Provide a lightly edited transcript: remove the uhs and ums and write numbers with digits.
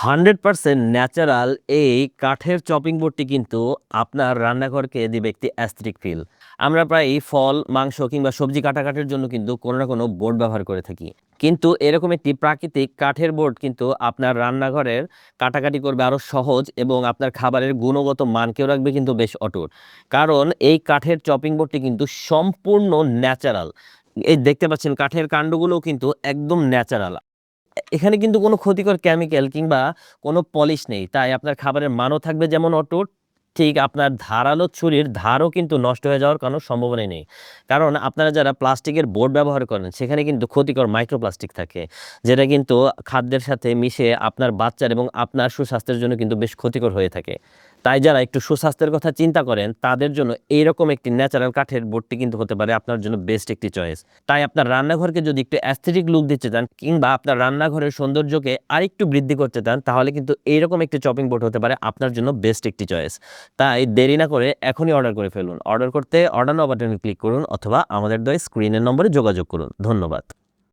100% natural এই কাঠের chopping বোর্ডটি কিন্তু আপনার রান্নাঘরকে দিবে একটি অ্যাস্থেটিক ফিল। আমরা প্রায় ফল, মাংস কিংবা সবজি কাটাকাটির জন্য কিন্তু কোনো না কোনো বোর্ড ব্যবহার করে থাকি। কিন্তু এরকম একটি প্রাকৃতিক কাঠের বোর্ড কিন্তু আপনার রান্নাঘরের কাটাকাটি করবে আরও সহজ এবং আপনার খাবারের গুণগত মানকেও রাখবে কিন্তু বেশ অটুট। কারণ এই কাঠের চপিং বোর্ডটি কিন্তু সম্পূর্ণ ন্যাচারাল। এই দেখতে পাচ্ছেন কাঠের কাণ্ডগুলোও কিন্তু একদম ন্যাচারাল। এখানে কিন্তু কোনো ক্ষতিকর কেমিক্যাল কিংবা কোনো পলিশ নেই। তাই আপনার খাবারের মানও থাকবে যেমন অটুট, ঠিক আপনার ধারালো ছুরির ধারও কিন্তু নষ্ট হয়ে যাওয়ার কোনো সম্ভাবনাই নেই। কারণ আপনারা যারা প্লাস্টিকের বোর্ড ব্যবহার করেন সেখানে কিন্তু ক্ষতিকর মাইক্রোপ্লাস্টিক থাকে, যেটা কিন্তু খাদ্যের সাথে মিশে আপনার বাচ্চার এবং আপনার সুস্বাস্থ্যের জন্য কিন্তু বেশ ক্ষতিকর হয়ে থাকে। তাই যারা একটু সুস্বাস্থ্যের কথা চিন্তা করেন তাদের জন্য এইরকম একটি ন্যাচারাল কাঠের বোর্ডটি কিন্তু হতে পারে আপনার জন্য বেস্ট একটি চয়েস। তাই আপনার রান্নাঘরকে যদি একটু অ্যাস্থেটিক লুক দিতে চান কিংবা আপনার রান্নাঘরের সৌন্দর্যকে আরেকটু বৃদ্ধি করতে চান, তাহলে কিন্তু এইরকম একটি চপিং বোর্ড হতে পারে আপনার জন্য বেস্ট একটি চয়েস। তাই দেরি না করে এখনই অর্ডার করে ফেলুন। অর্ডার করতে অর্ডার নাও বাটনে ক্লিক করুন অথবা আমাদের স্ক্রিনের নম্বরে যোগাযোগ করুন। ধন্যবাদ।